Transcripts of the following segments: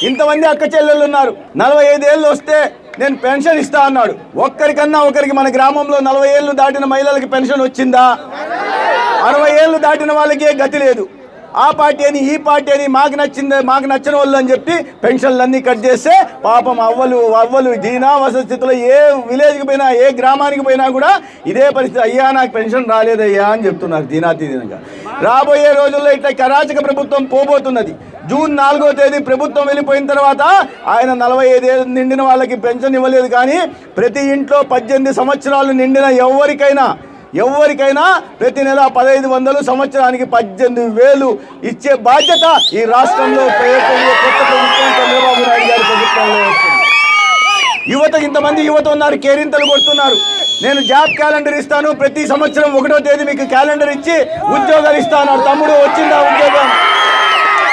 ఇంతమంది అక్క చెల్లెళ్ళు ఉన్నారు. 45 ఏళ్ళు వస్తే నేను పెన్షన్ ఇస్తా అన్నాడు. ఒక్కరికన్నా ఒకరికి మన గ్రామంలో 40 ఏళ్ళు దాటిన మహిళలకి పెన్షన్ వచ్చిందా? 60 ఏళ్ళు దాటిన వాళ్ళకే గతి లేదు. ఆ పార్టీ అని ఈ పార్టీ అని మాకు నచ్చిన వాళ్ళు అని చెప్పి పెన్షన్లన్నీ కట్ చేస్తే పాపం అవ్వలు దీనా వసతిలో ఏ విలేజ్కి పోయినా ఏ గ్రామానికి పోయినా కూడా ఇదే పరిస్థితి. అయ్యా నాకు పెన్షన్ రాలేదయ్యా అని చెప్తున్నారు దీనాతీనంగా. రాబోయే రోజుల్లో ఇట్లా అరాచక ప్రభుత్వం పోబోతున్నది. జూన్ 4వ తేదీ ప్రభుత్వం వెళ్ళిపోయిన తర్వాత ఆయన 45 ఏళ్ళు నిండిన వాళ్ళకి పెన్షన్ ఇవ్వలేదు, కానీ ప్రతి ఇంట్లో 18 సంవత్సరాలు నిండిన ఎవరికైనా ప్రతి నెల 1500, సంవత్సరానికి 18,000 ఇచ్చే బాధ్యత ఈ రాష్ట్రంలో కొత్త ప్రభుత్వం చంద్రబాబు నాయుడు గారి ప్రభుత్వంలో వస్తుంది. ఇంతమంది యువత ఉన్నారు, కేరింతలు కొడుతున్నారు. నేను జాబ్ క్యాలెండర్ ఇస్తాను, ప్రతి సంవత్సరం 1వ తేదీ మీకు క్యాలెండర్ ఇచ్చి ఉద్యోగాలు ఇస్తాను. తమ్ముడు వచ్చిందా ఉద్యోగం?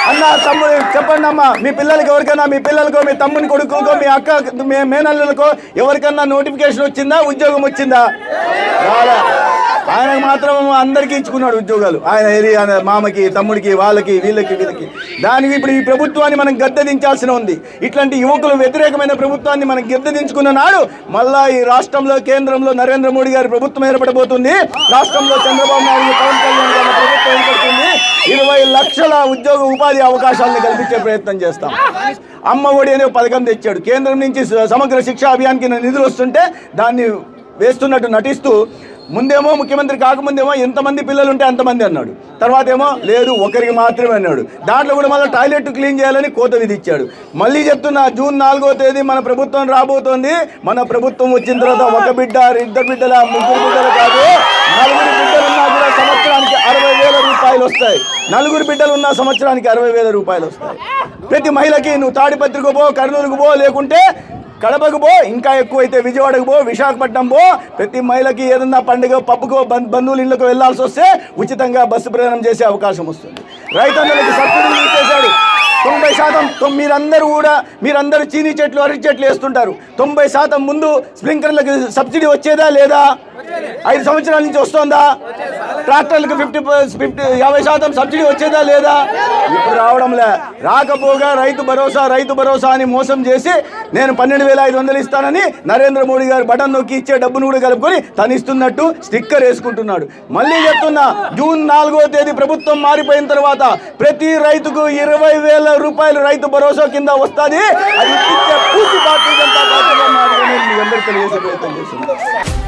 అన్న తమ్ముడు చెప్పండి అమ్మా, మీ పిల్లలకి ఎవరికైనా, మీ పిల్లలకో, మీ తమ్ముని కొడుకుకో, మీ అక్క, మీ మేనల్లులకో ఎవరికన్నా నోటిఫికేషన్ వచ్చిందా? ఉద్యోగం వచ్చిందా? రాలే. ఆయనకు మాత్రం అందరికీ ఇచ్చుకున్నాడు ఉద్యోగాలు. ఆయన మామకి, తమ్ముడికి, వాళ్ళకి, వీళ్ళకి. దానికి ఇప్పుడు ఈ ప్రభుత్వాన్ని మనం గద్దెదించాల్సిన ఉంది. ఇట్లాంటి యువకులు వ్యతిరేకమైన ప్రభుత్వాన్ని మనం గద్దెదించుకున్న నాడు మళ్ళా ఈ రాష్ట్రంలో, కేంద్రంలో నరేంద్ర మోడీ గారి ప్రభుత్వం ఏర్పడబోతుంది. రాష్ట్రంలో చంద్రబాబు నాయుడు, పవన్ కళ్యాణ్ గారి ప్రభుత్వం ఏర్పడుతుంది. 20 లక్షల ఉద్యోగ ఉపాధి అవకాశాలను కల్పించే ప్రయత్నం చేస్తాం. అమ్మ ఒడి అనే పథకం తెచ్చాడు. కేంద్రం నుంచి సమగ్ర శిక్షా అభియాన్కి నిధులు వస్తుంటే దాన్ని వేస్తున్నట్టు నటిస్తూ ముందేమో ముఖ్యమంత్రి కాకముందేమో ఎంతమంది పిల్లలు ఉంటే అంతమంది అన్నాడు. తర్వాత ఏమో లేదు ఒకరికి మాత్రమే అన్నాడు. దాంట్లో కూడా మళ్ళీ టాయిలెట్ క్లీన్ చేయాలని కోత విధించాడు. మళ్ళీ చెప్తున్నా, జూన్ 4వ తేదీ మన ప్రభుత్వం రాబోతోంది. మన ప్రభుత్వం వచ్చిన తర్వాత 1 బిడ్డ, 2 బిడ్డల, 3 బిడ్డలు కాదు, 4 బిడ్డలు ఉన్నా కూడా సంవత్సరానికి 60,000 రూపాయలు వస్తాయి. 4 బిడ్డలు ఉన్న సంవత్సరానికి 60,000 రూపాయలు వస్తాయి. ప్రతి మహిళకి నువ్వు తాడిపత్రికి పో, కర్నూలుకు పో, లేకుంటే కడపకు పో, ఇంకా ఎక్కువైతే విజయవాడకు పో, విశాఖపట్నం పో, ప్రతి మహిళకి ఏదన్నా పండుగ పబ్బుకో, బంధువుల ఇళ్లకు వెళ్లాల్సి వస్తే ఉచితంగా బస్సు ప్రయాణం చేసే అవకాశం వస్తుంది. రైతన్నలకు సబ్సిడీలు ఇచ్చేశాడు. 90% మీరందరూ చీనీ చెట్లు, అరటి చెట్లు వేస్తుంటారు. 90% ముందు స్ప్రింక్లర్లకు సబ్సిడీ వచ్చేదా లేదా? 5 సంవత్సరాల నుంచి వస్తుందా? ట్రాక్టర్లకు 50% సబ్సిడీ వచ్చేదా లేదా? ఇప్పుడు రావడంలే. రాకపోగా రైతు భరోసా అని మోసం చేసి నేను 12,500 ఇస్తానని నరేంద్ర మోడీ గారు బటన్ నొక్కి ఇచ్చే డబ్బును కూడా కలుపుకొని తను ఇస్తున్నట్టు స్టిక్కర్ వేసుకుంటున్నాడు. మళ్ళీ చెప్తున్నా, జూన్ 4వ తేదీ ప్రభుత్వం మారిపోయిన తర్వాత ప్రతి రైతుకు 20,000 రూపాయలు రైతు భరోసా కింద వస్తుంది. అది పూర్తి భారతీయ జనతా పార్టీగా మాత్రమే మీ అందరికీ తెలియజేసే ప్రయత్నం చేస్తున్నాను.